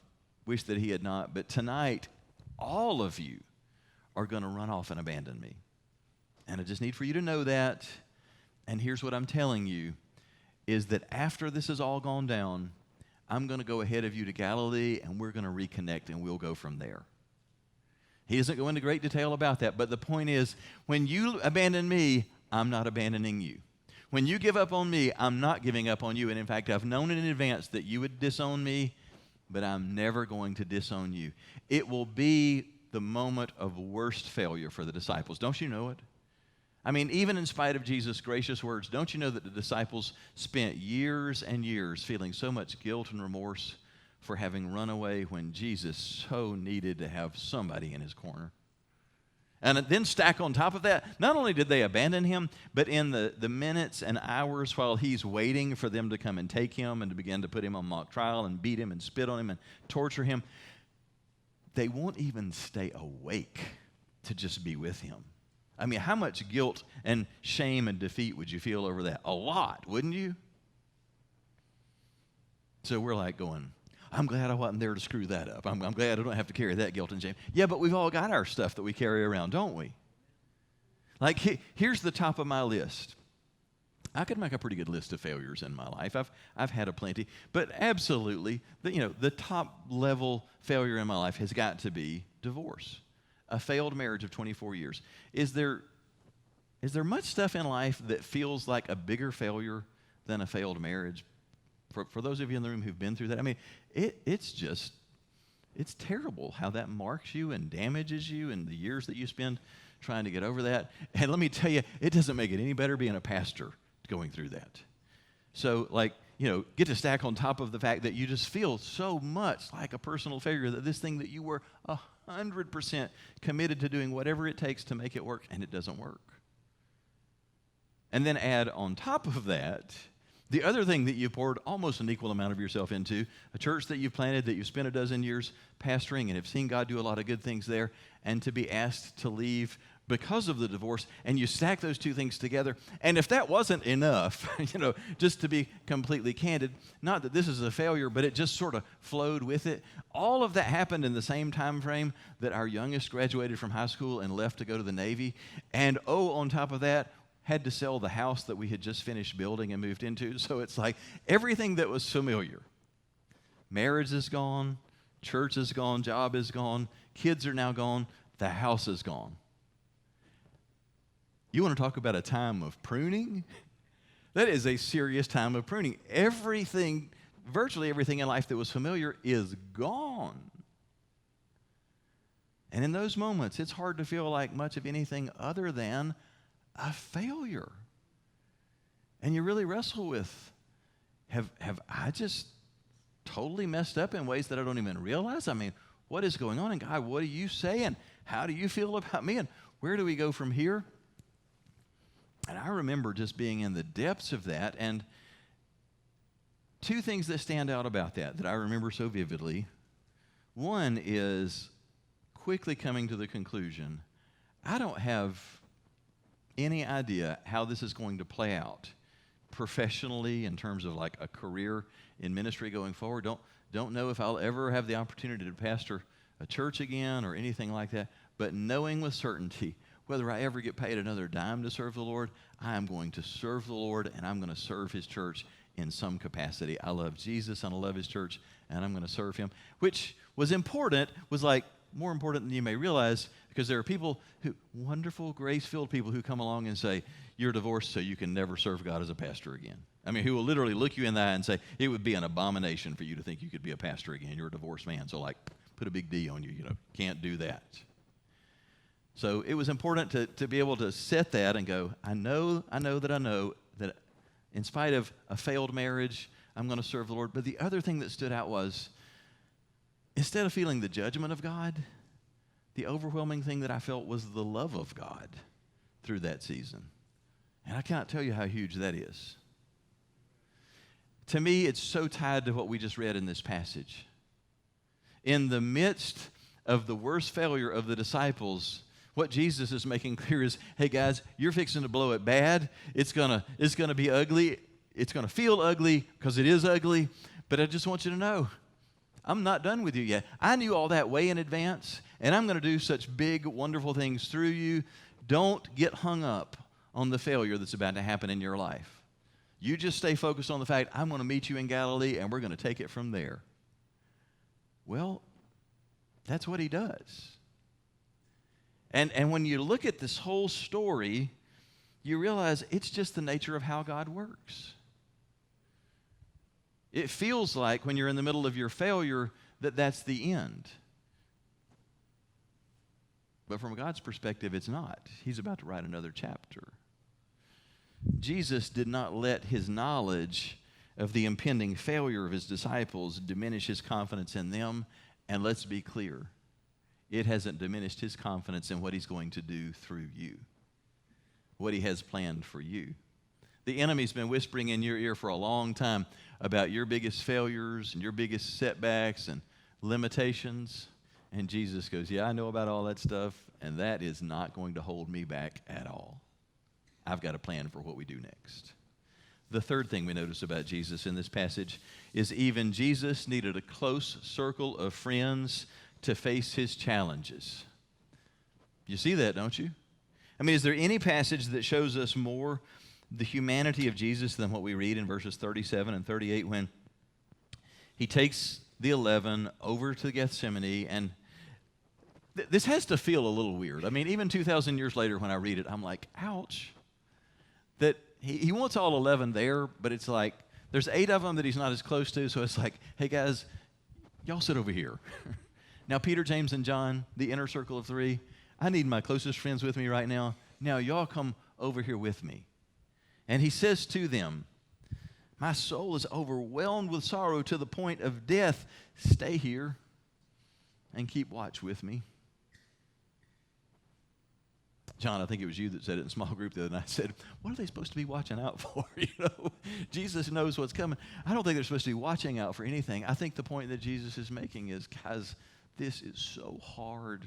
wish that he had not, but tonight, all of you are going to run off and abandon me. And I just need for you to know that. And here's what I'm telling you, is that after this has all gone down, I'm going to go ahead of you to Galilee, and we're going to reconnect, and we'll go from there. He doesn't go into great detail about that, but the point is, when you abandon me, I'm not abandoning you. When you give up on me, I'm not giving up on you. And in fact, I've known in advance that you would disown me, but I'm never going to disown you. It will be the moment of worst failure for the disciples. Don't you know it? I mean, even in spite of Jesus' gracious words, don't you know that the disciples spent years and years feeling so much guilt and remorse for having run away when Jesus so needed to have somebody in his corner? And then stack on top of that, not only did they abandon him, but in the minutes and hours while he's waiting for them to come and take him and to begin to put him on mock trial and beat him and spit on him and torture him, they won't even stay awake to just be with him. I mean, how much guilt and shame and defeat would you feel over that? A lot, wouldn't you? So we're like going, I'm glad I wasn't there to screw that up. I'm glad I don't have to carry that guilt and shame. Yeah, but we've all got our stuff that we carry around, don't we? Like, here's the top of my list. I could make a pretty good list of failures in my life. I've had a plenty. But absolutely, the top level failure in my life has got to be divorce. A failed marriage of 24 years. Is there much stuff in life that feels like a bigger failure than a failed marriage? For those of you in the room who've been through that, I mean, it's terrible how that marks you and damages you and the years that you spend trying to get over that. And let me tell you, it doesn't make it any better being a pastor going through that. So, get to stack on top of the fact that you just feel so much like a personal failure that this thing that you were 100% committed to doing whatever it takes to make it work, and it doesn't work. And then add on top of that, the other thing that you poured almost an equal amount of yourself into, a church that you've planted, that you've spent a dozen years pastoring and have seen God do a lot of good things there, and to be asked to leave because of the divorce, and you stack those two things together. And if that wasn't enough, just to be completely candid, not that this is a failure, but it just sort of flowed with it. All of that happened in the same time frame that our youngest graduated from high school and left to go to the Navy. And on top of that, had to sell the house that we had just finished building and moved into. So it's like everything that was familiar. Marriage is gone, church is gone, job is gone, kids are now gone, the house is gone. You want to talk about a time of pruning? That is a serious time of pruning. Everything, virtually everything in life that was familiar is gone. And in those moments, it's hard to feel like much of anything other than a failure. And you really wrestle with, have I just totally messed up in ways that I don't even realize? I mean, what is going on? And God, what are you saying? How do you feel about me? And where do we go from here? And I remember just being in the depths of that. And two things that stand out about that I remember so vividly. One is quickly coming to the conclusion, I don't have any idea how this is going to play out professionally in terms of like a career in ministry going forward. Don't know if I'll ever have the opportunity to pastor a church again or anything like that. But knowing with certainty, whether I ever get paid another dime to serve the Lord, I am going to serve the Lord and I'm going to serve His church in some capacity. I love Jesus and I love His church and I'm going to serve Him, which was important, was like more important than you may realize, because there are people wonderful, grace-filled people who come along and say, you're divorced so you can never serve God as a pastor again. I mean, who will literally look you in the eye and say, it would be an abomination for you to think you could be a pastor again. You're a divorced man, so like, put a big D on you, can't do that. So it was important to be able to set that and go, I know that in spite of a failed marriage, I'm going to serve the Lord. But the other thing that stood out was, instead of feeling the judgment of God, the overwhelming thing that I felt was the love of God through that season. And I cannot tell you how huge that is. To me, it's so tied to what we just read in this passage. In the midst of the worst failure of the disciples, what Jesus is making clear is, hey guys, you're fixing to blow it bad. It's gonna be ugly. It's gonna feel ugly because it is ugly. But I just want you to know, I'm not done with you yet. I knew all that way in advance, and I'm going to do such big, wonderful things through you. Don't get hung up on the failure that's about to happen in your life. You just stay focused on the fact, I'm going to meet you in Galilee, and we're going to take it from there. Well, that's what He does. And when you look at this whole story, you realize it's just the nature of how God works. It feels like when you're in the middle of your failure that that's the end. But from God's perspective, it's not. He's about to write another chapter. Jesus did not let His knowledge of the impending failure of His disciples diminish His confidence in them. And let's be clear, it hasn't diminished His confidence in what He's going to do through you, what He has planned for you. The enemy's been whispering in your ear for a long time about your biggest failures and your biggest setbacks and limitations. And Jesus goes, yeah, I know about all that stuff, and that is not going to hold me back at all. I've got a plan for what we do next. The third thing we notice about Jesus in this passage is even Jesus needed a close circle of friends to face His challenges. You see that, don't you? I mean, is there any passage that shows us more the humanity of Jesus than what we read in verses 37 and 38 when He takes the 11 over to Gethsemane? And this has to feel a little weird. I mean, even 2,000 years later when I read it, I'm like, ouch. That he wants all 11 there, but it's like there's 8 of them that He's not as close to, so it's like, hey guys, y'all sit over here. Now Peter, James, and John, the inner circle of 3, I need my closest friends with me right now. Now y'all come over here with me. And He says to them, my soul is overwhelmed with sorrow to the point of death. Stay here and keep watch with me. John, I think it was you that said it in small group the other night, said, what are they supposed to be watching out for? Jesus knows what's coming. I don't think they're supposed to be watching out for anything. I think the point that Jesus is making is, guys, this is so hard.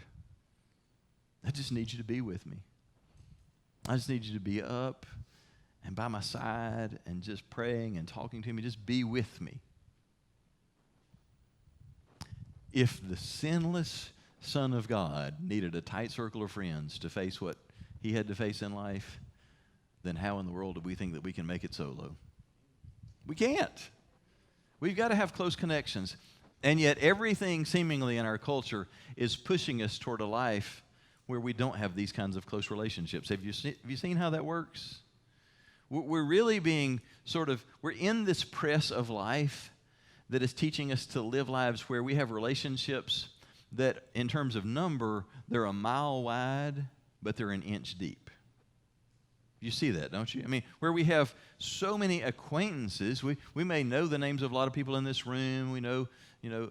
I just need you to be with me. I just need you to be up and by my side and just praying and talking to me. Just be with me. If the sinless Son of God needed a tight circle of friends to face what He had to face in life, then how in the world do we think that we can make it solo? We can't. We've got to have close connections. And yet everything seemingly in our culture is pushing us toward a life where we don't have these kinds of close relationships. Have you seen how that works? We're really being we're in this press of life that is teaching us to live lives where we have relationships that in terms of number, they're a mile wide, but they're an inch deep. You see that, don't you? I mean, where we have so many acquaintances, we may know the names of a lot of people in this room. We know,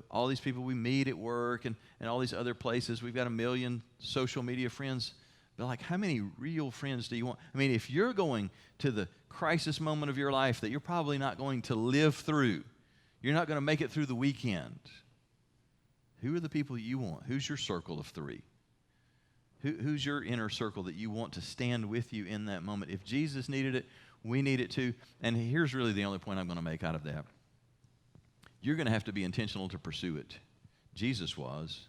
all these people we meet at work and all these other places. We've got a million social media friends. But like, how many real friends do you want? I mean, if you're going to the crisis moment of your life that you're probably not going to live through, you're not going to make it through the weekend, who are the people you want? Who's your circle of three? Who's your inner circle that you want to stand with you in that moment? If Jesus needed it, we need it too. And here's really the only point I'm going to make out of that. You're going to have to be intentional to pursue it. Jesus was.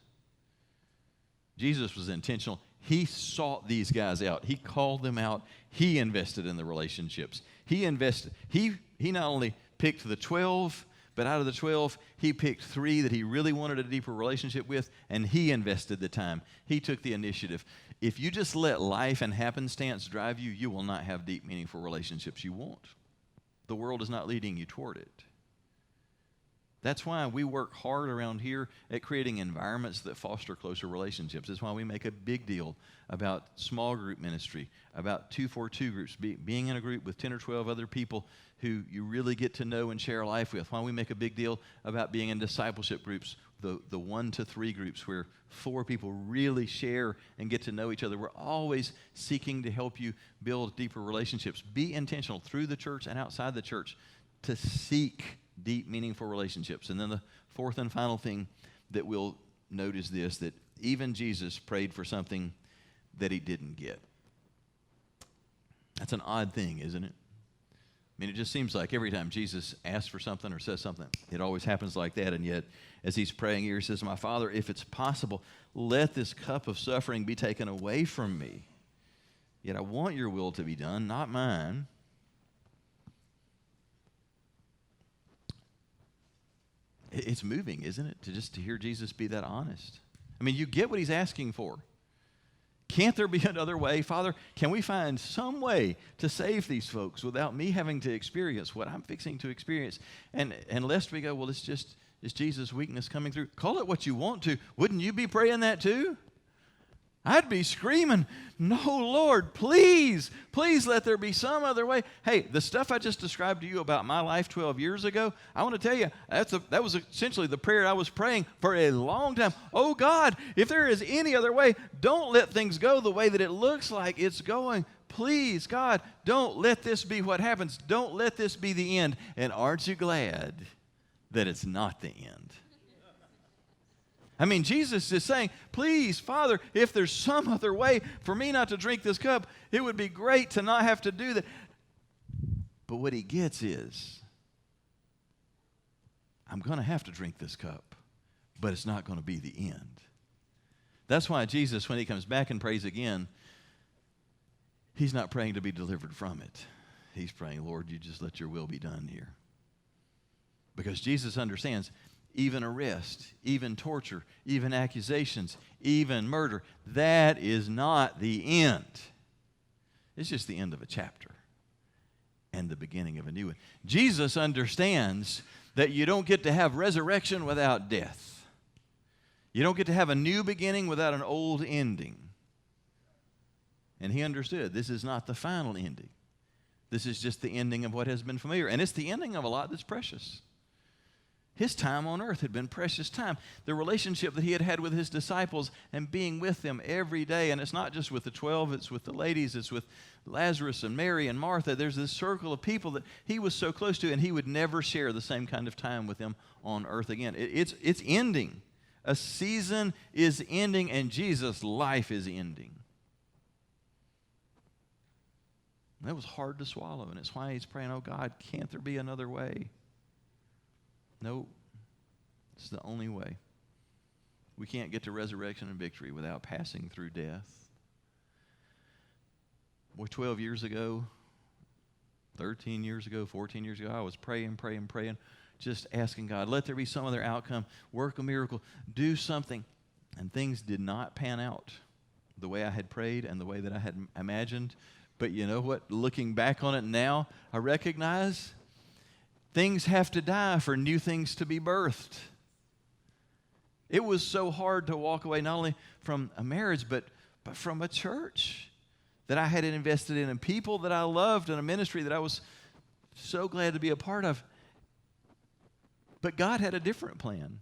Jesus was intentional. He sought these guys out. He called them out. He invested in the relationships. He not only picked the 12, but out of the 12, he picked 3 that he really wanted a deeper relationship with, and he invested the time. He took the initiative. If you just let life and happenstance drive you, you will not have deep, meaningful relationships you want. The world is not leading you toward it. That's why we work hard around here at creating environments that foster closer relationships. That's why we make a big deal about small group ministry, about 242 groups, being in a group with 10 or 12 other people who you really get to know and share life with. Why we make a big deal about being in discipleship groups, the 1 to 3 groups where 4 people really share and get to know each other. We're always seeking to help you build deeper relationships. Be intentional through the church and outside the church to seek deep, meaningful relationships. And then the fourth and final thing that we'll note is this, that even Jesus prayed for something that he didn't get. That's an odd thing, isn't it? I mean, it just seems like every time Jesus asks for something or says something, it always happens like that. And yet, as he's praying here, he says, "My Father, if it's possible, let this cup of suffering be taken away from me. Yet I want your will to be done, not mine." It's moving, isn't it, to hear Jesus be that honest? I mean, you get what he's asking for. Can't there be another way? Father, can we find some way to save these folks without me having to experience what I'm fixing to experience? And lest we go, well, it's Jesus' weakness coming through. Call it what you want to. Wouldn't you be praying that too? I'd be screaming, "No, Lord, please let there be some other way." Hey, the stuff I just described to you about my life 12 years ago, I want to tell you, that was essentially the prayer I was praying for a long time. Oh, God, if there is any other way, don't let things go the way that it looks like it's going. Please, God, don't let this be what happens. Don't let this be the end. And aren't you glad that it's not the end? I mean, Jesus is saying, please, Father, if there's some other way for me not to drink this cup, it would be great to not have to do that. But what he gets is, I'm going to have to drink this cup, but it's not going to be the end. That's why Jesus, when he comes back and prays again, he's not praying to be delivered from it. He's praying, Lord, you just let your will be done here. Because Jesus understands, even arrest, even torture, even accusations, even murder, that is not the end. It's just the end of a chapter and the beginning of a new one. Jesus understands that you don't get to have resurrection without death. You don't get to have a new beginning without an old ending. And he understood this is not the final ending. This is just the ending of what has been familiar. And it's the ending of a lot that's precious. His time on earth had been precious time. The relationship that he had had with his disciples and being with them every day. And it's not just with the 12, it's with the ladies, it's with Lazarus and Mary and Martha. There's this circle of people that he was so close to, and he would never share the same kind of time with them on earth again. It's ending. A season is ending, and Jesus' life is ending. That was hard to swallow, and it's why he's praying, oh God, can't there be another way? No, it's the only way. We can't get to resurrection and victory without passing through death. Boy, 12 years ago, 13 years ago, 14 years ago, I was praying, just asking God, let there be some other outcome, work a miracle, do something. And things did not pan out the way I had prayed and the way that I had imagined. But you know what? Looking back on it now, I recognize things have to die for new things to be birthed. It was so hard to walk away not only from a marriage, but from a church that I had invested in and people that I loved and a ministry that I was so glad to be a part of. But God had a different plan.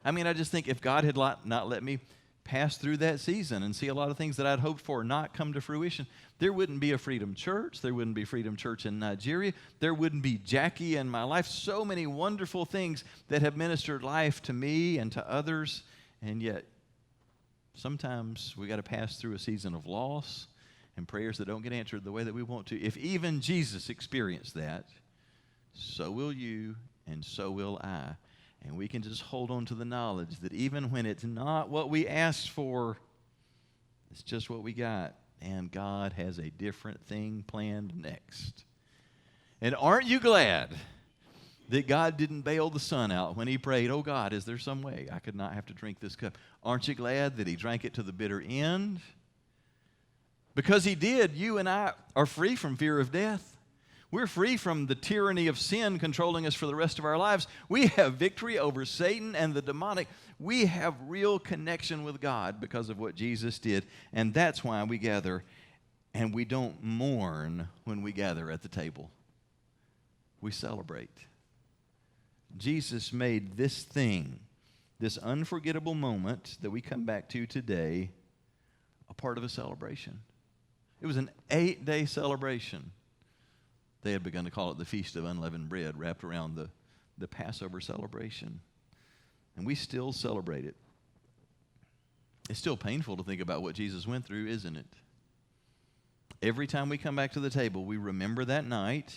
I mean, I just think if God had not let me pass through that season and see a lot of things that I'd hoped for not come to fruition, there wouldn't be a Freedom Church. There wouldn't be Freedom Church in Nigeria. There wouldn't be Jackie in my life. So many wonderful things that have ministered life to me and to others. And yet, sometimes we got to pass through a season of loss and prayers that don't get answered the way that we want to. If even Jesus experienced that, so will you and so will I. And we can just hold on to the knowledge that even when it's not what we asked for, it's just what we got. And God has a different thing planned next. And aren't you glad that God didn't bail the sun out when he prayed, oh God, is there some way I could not have to drink this cup? Aren't you glad that he drank it to the bitter end? Because he did, you and I are free from fear of death. We're free from the tyranny of sin controlling us for the rest of our lives. We have victory over Satan and the demonic. We have real connection with God because of what Jesus did. And that's why we gather, and we don't mourn when we gather at the table. We celebrate. Jesus made this thing, this unforgettable moment that we come back to today, a part of a celebration. It was an 8-day celebration. They had begun to call it the Feast of Unleavened Bread, wrapped around the Passover celebration. And we still celebrate it. It's still painful to think about what Jesus went through, isn't it? Every time we come back to the table, we remember that night,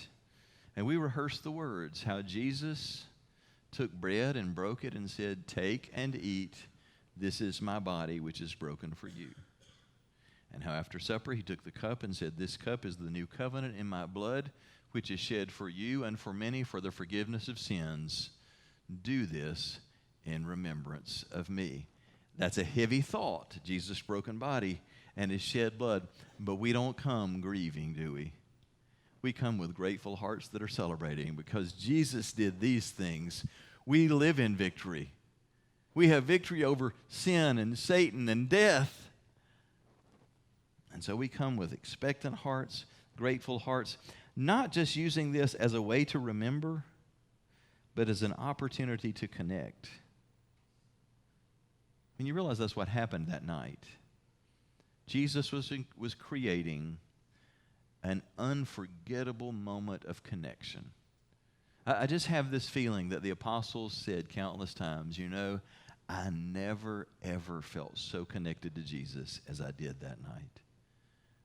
and we rehearse the words, how Jesus took bread and broke it and said, take and eat, this is my body which is broken for you. And how after supper he took the cup and said, this cup is the new covenant in my blood, which is shed for you and for many for the forgiveness of sins. Do this in remembrance of me. That's a heavy thought, Jesus' broken body and his shed blood. But we don't come grieving, do we? We come with grateful hearts that are celebrating because Jesus did these things. We live in victory. We have victory over sin and Satan and death. And so we come with expectant hearts, grateful hearts, not just using this as a way to remember, but as an opportunity to connect. And you realize that's what happened that night. Jesus was creating an unforgettable moment of connection. I just have this feeling that the apostles said countless times, you know, I never, ever felt so connected to Jesus as I did that night.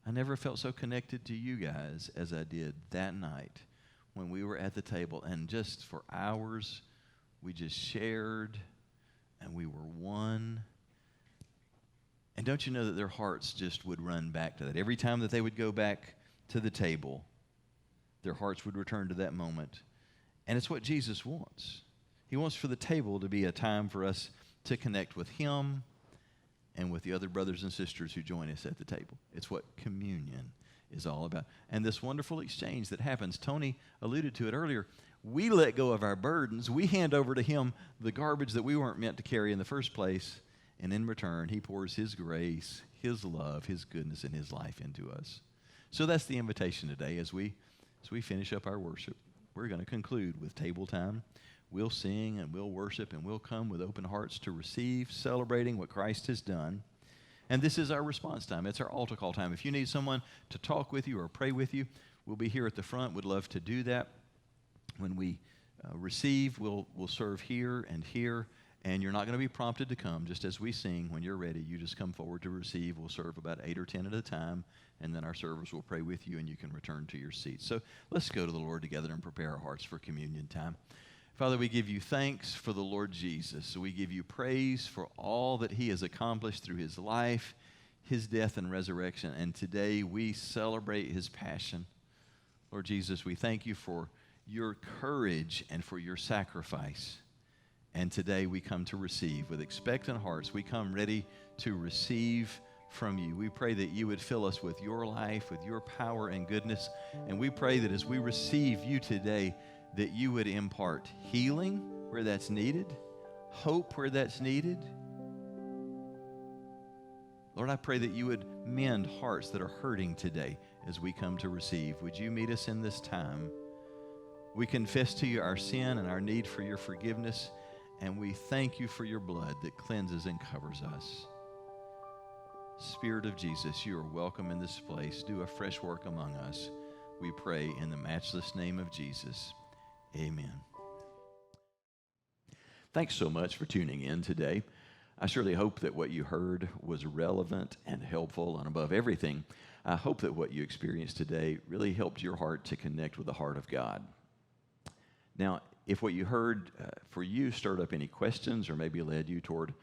I never felt so connected to you guys as I did that night when we were at the table. And just for hours, we just shared and we were one. And don't you know that their hearts just would run back to that? Every time that they would go back to the table, their hearts would return to that moment. And it's what Jesus wants. He wants for the table to be a time for us to connect with him and with the other brothers and sisters who join us at the table. It's what communion is all about. And this wonderful exchange that happens, Tony alluded to it earlier, we let go of our burdens. We hand over to him the garbage that we weren't meant to carry in the first place. And in return, he pours his grace, his love, his goodness, and his life into us. So that's the invitation today as we finish up our worship. We're going to conclude with table time. We'll sing and we'll worship and we'll come with open hearts to receive, celebrating what Christ has done. And this is our response time. It's our altar call time. If you need someone to talk with you or pray with you, we'll be here at the front. We'd love to do that. When we receive, we'll serve here and here. And you're not going to be prompted to come. Just as we sing, when you're ready, you just come forward to receive. We'll serve about 8 or 10 at a time. And then our servers will pray with you and you can return to your seat. So let's go to the Lord together and prepare our hearts for communion time. Father, we give you thanks for the Lord Jesus. We give you praise for all that he has accomplished through his life, his death and resurrection. And today we celebrate his passion. Lord Jesus, we thank you for your courage and for your sacrifice. And today we come to receive with expectant hearts. We come ready to receive from you. We pray that you would fill us with your life, with your power and goodness. And we pray that as we receive you today, that you would impart healing where that's needed, hope where that's needed. Lord, I pray that you would mend hearts that are hurting today as we come to receive. Would you meet us in this time? We confess to you our sin and our need for your forgiveness, and we thank you for your blood that cleanses and covers us. Spirit of Jesus, you are welcome in this place. Do a fresh work among us. We pray in the matchless name of Jesus. Amen. Thanks so much for tuning in today. I surely hope that what you heard was relevant and helpful, and above everything, I hope that what you experienced today really helped your heart to connect with the heart of God. Now, if what you heard for you stirred up any questions or maybe led you toward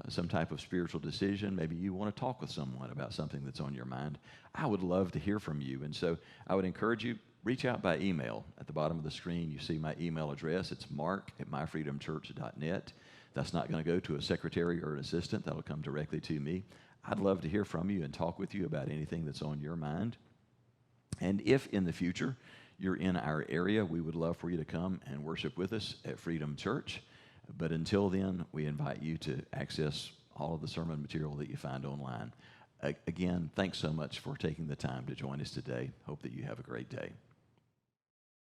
some type of spiritual decision, maybe you want to talk with someone about something that's on your mind, I would love to hear from you. And so I would encourage you, reach out by email. At the bottom of the screen, you see my email address. It's mark@myfreedomchurch.net. That's not going to go to a secretary or an assistant. That'll come directly to me. I'd love to hear from you and talk with you about anything that's on your mind. And if in the future you're in our area, we would love for you to come and worship with us at Freedom Church. But until then, we invite you to access all of the sermon material that you find online. Again, thanks so much for taking the time to join us today. Hope that you have a great day.